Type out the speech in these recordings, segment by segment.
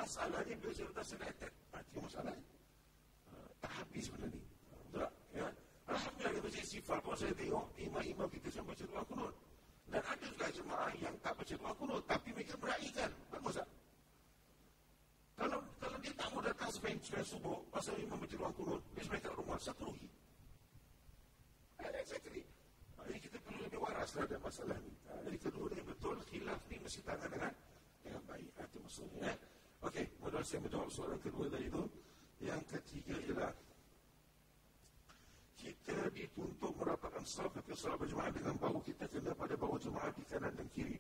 Masalahnya bila cerita sedated, itu masalahnya. Tak habis benda ni. Betul tak? Ya? Alhamdulillah dia baca istighfar. Kalau saya tengok imam-imam kita yang baca doa kunut. Dan ada juga jemaah yang tak baca doa kunut, tapi mereka meraihkan. Bagus tak? Kalau dia tak mau datang sembahyang subuh, pasal imam baca doa kunut, dia sembahyang kat rumah, satu rugi. Exactly. Jadi kita perlu lebih waras terhadap masalah ni. Jadi kedua yang betul, khilaf ni mesti tangan dengan baik. Itu maksudnya. Okey, mudah saya menjawab soalan kedua tadi itu. Yang ketiga ialah kita dituntut merapatkan saf ke solat berjemaah dengan bahu kita kena pada bahu jemaah di kanan dan kiri.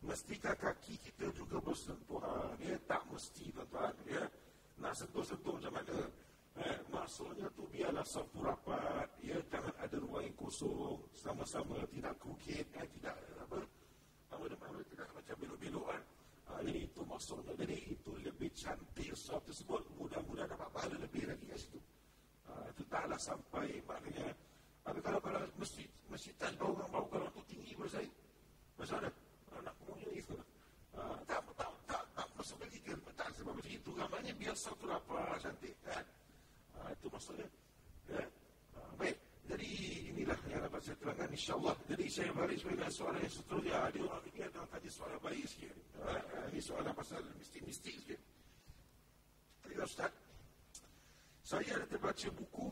Mestikah kaki kita juga bersentuhan? Ya, tak mesti tuan-tuan. Ya, nak sentuh-sentuh macam mana? Maksudnya tu biarlah saf tu rapat. Ya, jangan ada ruang yang kosong. Sama-sama tidak krukit, tidak apa? Tidak macam belok-belokan. Jadi itu maksudnya. Jadi itu lebih cantik saf tersebut. Mudah-mudahan dapat pahala lebih lagi kat situ. Itu taklah sampai maknanya. Tapi kalau masjid tak bau kalau tu tinggi pada saya. Macam mana? Nak kemudian itu. Tak masuk lagi ke. Tak sebab macam itu. Gambarnya biar saf tu rapat, cantik kan. Itu maksudnya. Ya. Baik. Jadi inilah yang dapat saya terangkan insyaAllah. Jadi saya balik sebagai soalan yang seterusnya. Ada orang fikir ada tadi soalan baik sikit. Ini soalan pasal mistik-mistik sikit. Kata Ustaz, saya ada terbaca buku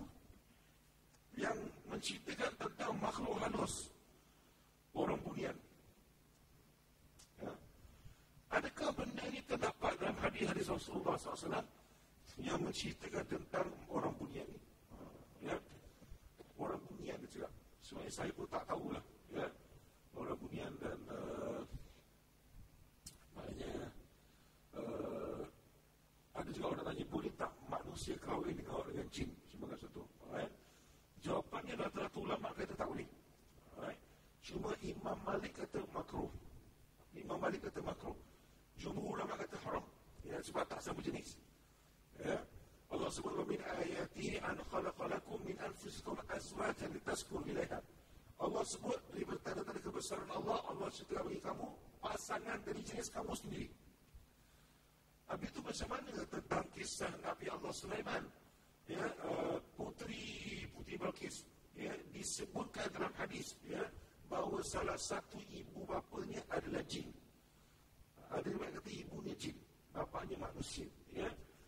yang menceritakan tentang makhluk halus orang bunian. Ya. Adakah benda ini terdapat dalam hadis-hadis Rasulullah SAW yang menceritakan tentang orang bunian ini? Ya. Orang bunian itu juga. Sebenarnya saya pun tak tahulah. Ya. Orang bunian dan maknanya ada juga orang tanya, boleh tak manusia kahwin dengan orang dengan jin? Sebagai satu. Jawapannya rata-rata ulama kata tak boleh. Cuma Imam Malik kata makruh. Imam Malik kata makruh. Jumhur ulama kata haram. Ya, sebab tak sama jenis. Ya. Allah sebut min ayati an khalaqalakum min anfusikum azwajan litaskunu ilaiha. Allah sebut dari tanda-tanda kebesaran Allah setelah bagi kamu pasangan dari jenis kamu sendiri. Habis itu macam mana tentang kisah Nabi Allah Sulaiman? Ya, putri Balqis, ya, disebutkan dalam hadis, ya, bahawa salah satu ibu bapanya adalah jin. Ada yang kata ibunya jin, bapanya manusia. Ya.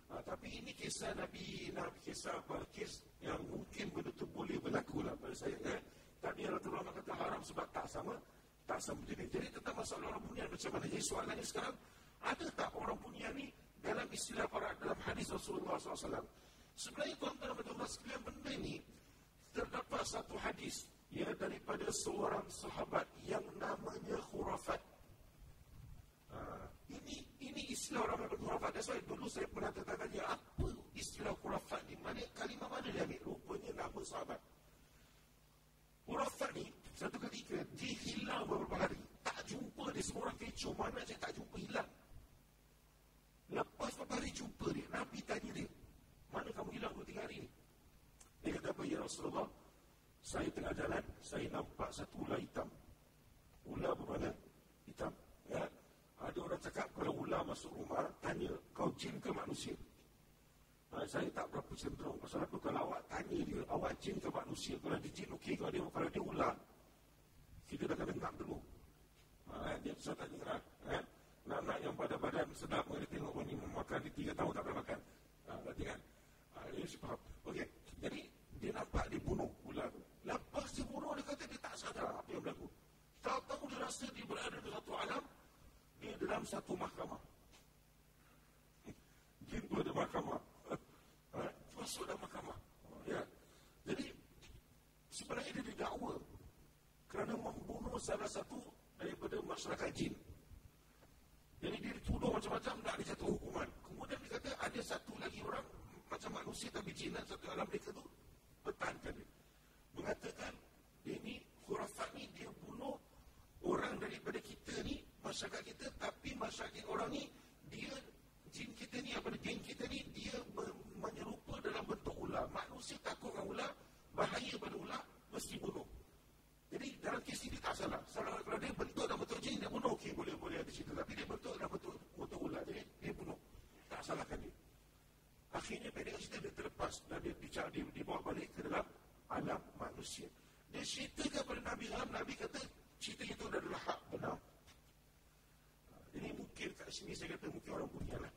Tapi ini kisah Nabi kisah Balqis yang mungkin betul-betul boleh berlaku lah pada saya. Ya. Tapi Rasulullah kata haram sebab tak sama jenis. Jadi tentang masalah orang bunian macam mana? Jadi soalannya sekarang, ada tak orang bunian ni dalam istilah dalam hadis Rasulullah SAW? Sebenarnya tuan-tuan dan puan sekalian, benda ni terdapat satu hadis, ya, daripada seorang sahabat yang namanya khurafat. Ini istilah orang yang berkhurafat. That's why dulu saya pernah tanya apa istilah khurafat ni, mana kalimah mana dia ambil? Rupanya nama sahabat. Khurafat ni satu ketika dia hilang beberapa hari, tak jumpa dia. Semua orang kecoh, mana saya tak jumpa, hilang. Lepas beberapa hari jumpa dia, Nabi tanya dia, mana kamu hilang 2-3 hari ni? Dia kata apa? Ya Rasulullah, saya tengah jalan, saya nampak satu ular hitam. Ular berwarna hitam. Ya. Ada orang cakap kalau ular masuk rumah, tanya, kau jin ke manusia? Saya tak berapa cenderung. Pasal apa? Kalau awak tanya dia, awak jin ke manusia? Kalau dia jin, okey. Kalau dia ular, kita dah kena dengar dulu. Dia susah tanya. Anak yang badan sedap, dia tengok ni makan dia 3 tahun tak pernah makan. Berarti kan? Dia mesti faham. Okey, jadi dia nampak dia bunuh ular tu. Lepas dia bunuh, dia kata dia tak sadar apa yang berlaku. Tahu-tahu dia rasa dia berada di satu alam, dia dalam satu mahkamah. Jin tu ada mahkamah. Masuk dalam mahkamah. Ya. Jadi sebenarnya dia didakwa kerana membunuh salah satu daripada masyarakat jin. Jadi dia dituduh macam-macam, tak ada satu hukuman. Kemudian dia kata ada satu lagi orang macam manusia tapi jin, dan satu alam mereka tu bertahankan dia. Mengatakan dia ni khurafat ni, dia bunuh orang daripada kita ni, masyarakat kita, tapi masyarakat orang ni, dia jin kita ni, jin kita ni, dia menyerupa dalam bentuk ular. Manusia takut dengan ular, bahaya pada ular, mesti bunuh. Jadi dalam kes ini tak salah. Kalau dia bentuk dalam bentuk jin, dia bunuh, okey, boleh ada cerita. Tapi dia bentuk dalam bentuk ular, jadi dia bunuh. salahkan dia. Akhirnya pendek cerita dia terlepas dan dia dibawa balik ke dalam alam manusia. Dia ceritakan pada Nabi Alam, Nabi kata cerita itu adalah hak benar. Jadi mungkin kat sini saya kata mungkin orang punya lah.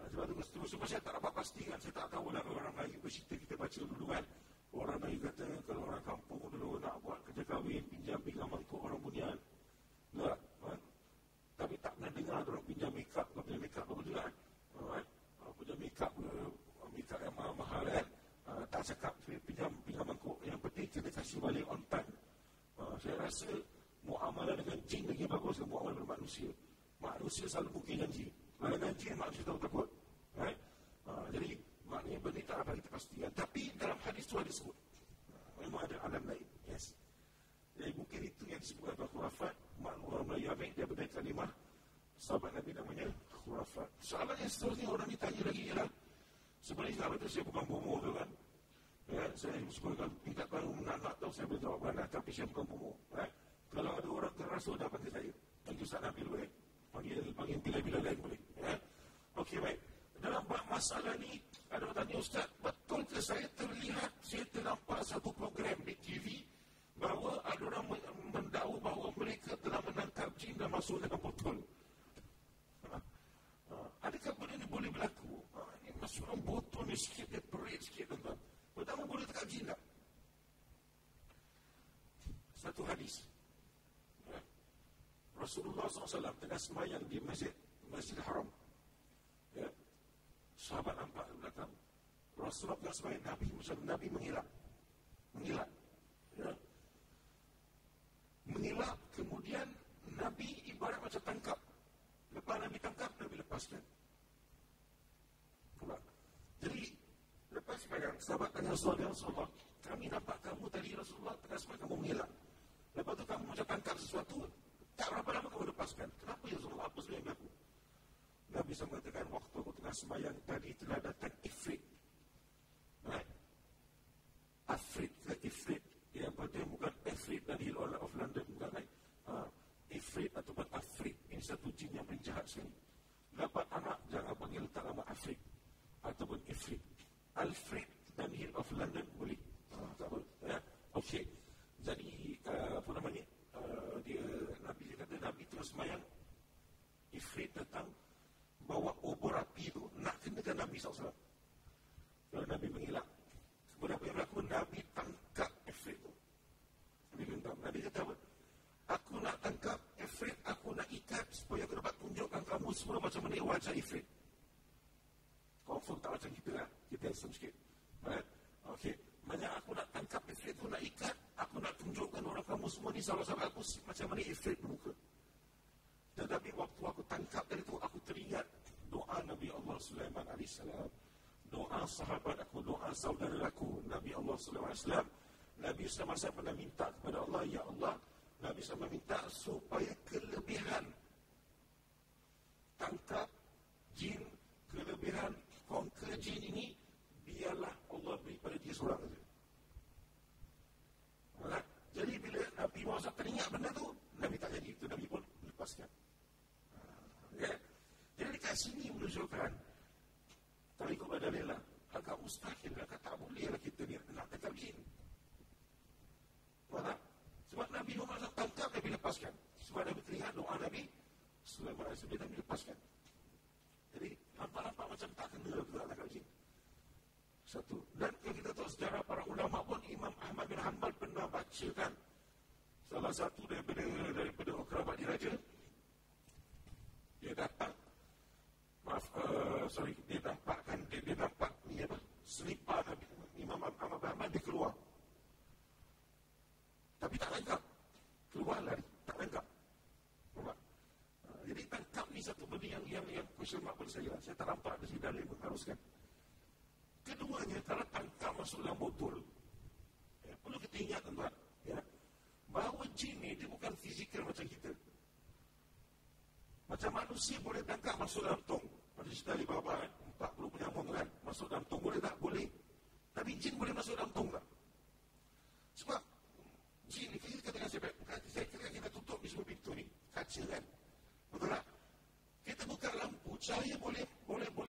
Sebab tu sebab saya tak dapat pastikan, saya tak tahu lah orang Melayu bercerita, kita baca dulu kan. Orang Melayu kata kalau orang kampung dulu nak buat kerja kahwin, pinjam pinggan mangkuk orang punya. Tak, tapi tak pernah dengar orang pinjam make up, pinjam make up apa juga kan. Pinjam make up yang mahal kan. Tak cakap pinjam pinggan mangkuk, yang penting kita kasih balik on time. Saya rasa muamalah dengan jin lagi bagus daripada muamalah dengan manusia. Manusia selalu mungkin janji. Kalau janji, manusia tahu takut. Right? Jadi, maknanya benda tak dapat kita pastikan. Tapi dalam hadis itu ada sebut. Memang ada alam lain. Yes. Jadi mungkin itu yang disebutkan oleh khurafat. Makna orang Melayu ambil dia benda kalimah. Sahabat Nabi namanya khurafat. Soalan yang seterusnya orang ditanya lagi ialah, sebenarnya sahabat itu saya bukan bomo tu kan. Ya, saya sebagai tingkat baru nak tahu saya boleh jawab mana, tapi saya bukan bomo. Right? Kalau ada orang terasa dah panggil saya. Panggil Ustaz Nabil boleh. Panggil bila-bila lain boleh. Ya? Okey, baik. Dalam masalah ni, ada orang tanya, Ustaz, betul ke saya terlihat, saya ternampak satu program di TV bahawa ada orang mendakwa bahawa mereka telah menangkap jin dan masuk dalam botol. Adakah benda ini boleh berlaku? Ini masuk dalam botol ni sikit, dia perit sikit, tuan-tuan. Pertama, boleh tangkap jin tak? Satu hadis. Rasulullah SAW tengah sembahyang di Masjid Haram. Ya. Sahabat nampak di belakang. Rasulullah tengah sembahyang, Nabi menghilang. Ya. Menghilang, kemudian Nabi ibarat macam tangkap. Lepas Nabi tangkap, Nabi lepaskan. Jadi, lepas sembahyang, sahabat tanya Rasulullah, kami nampak kamu tadi Rasulullah tengah sembahyang, kamu menghilang. Lepas tu kamu macam tangkap sesuatu, tak berapa lama kamu lepaskan. Kenapa ya Rasulullah? Apa sebenarnya berlaku? Nabi SAW mengatakan, waktu aku tengah sembahyang tadi telah datang Ifrit. Right? Ifrit. Yang pada bukan Ifrit dari Hill of London. Bukan, right? Ifrit ataupun Afrit. Ini satu jin yang paling jahat sekali. Dapat anak, jangan panggil letak nama Afrit. Ataupun Ifrit. Alfred dan Hill of London boleh. Tak apa. Ya? Okey. Jadi, apa namanya? Nabi kata, Nabi terus sembahyang, Ifrit datang bawa obor api itu nak kenakan Nabi SAW. Kalau Nabi menghilang, kemudian apa yang berlaku? Nabi tangkap Ifrit itu. Nabi kata apa? Aku nak tangkap Ifrit, aku nak ikat supaya aku dapat tunjukkan kamu semua macam mana wajah Ifrit. Confirm tak macam kita lah. Kita handsome sikit. Okey. Banyak aku nak tangkap Ifrit itu, nak ikat, aku nak tunjukkan orang kamu semua ni sahabat-sahabat aku macam mana Ifrit bermuka. Tetapi waktu aku tangkap dari itu, aku teringat doa Nabi Allah Sulaiman AS, doa sahabat aku, doa saudara aku Nabi Allah Sulaiman AS. Nabi SAW pernah minta kepada Allah, ya Allah, Nabi SAW minta supaya kelebihan tangkap jin, kelebihan conquer jin ini, biarlah Allah beri pada dia seorang saja. Jadi bila Nabi Muhammad teringat benda tu, Nabi tak jadi, itu Nabi pun lepaskan. Ya? Jadi dekat sini menunjukkan, kalau ikut dalil lah, agak mustahil, agak tak boleh lah kita ni nak tangkap jin. Sebab Nabi Muhammad tangkap, Nabi lepaskan. Sebab Nabi teringat doa Nabi Sulaiman AS, Nabi lepaskan. Jadi nampak-nampak macam tak kena juga tangkap jin. Satu. Dan kalau kita tahu sejarah para ulama pun, Imam Ahmad bin Hanbal pernah bacakan salah satu daripada kerabat diraja. Dia datang, dia nampakkan, dia nampak ni apa, selipar Nabi Imam Ahmad bin Hanbal, dia keluar. Tapi tak lengkap. Keluar lari, tak lengkap. Jadi tangkap ni satu benda yang question mark pada saya. Saya tak nampak dari dalil mengharuskan. Keduanya, kalau tangkap masuk dalam botol, perlu kita ingat, tuan-tuan, bahawa jin ni dia bukan fizikal macam kita. Macam manusia boleh tangkap masuk dalam tong. Macam cerita Alibaba, 40 penyambung kan, masuk dalam tong, boleh tak? Boleh. Tapi jin boleh masuk dalam tong tak? Sebab jin ni, kita katakan saya kira kita tutup di semua pintu ni, kaca kan, betul tak? Kita buka lampu, cahaya boleh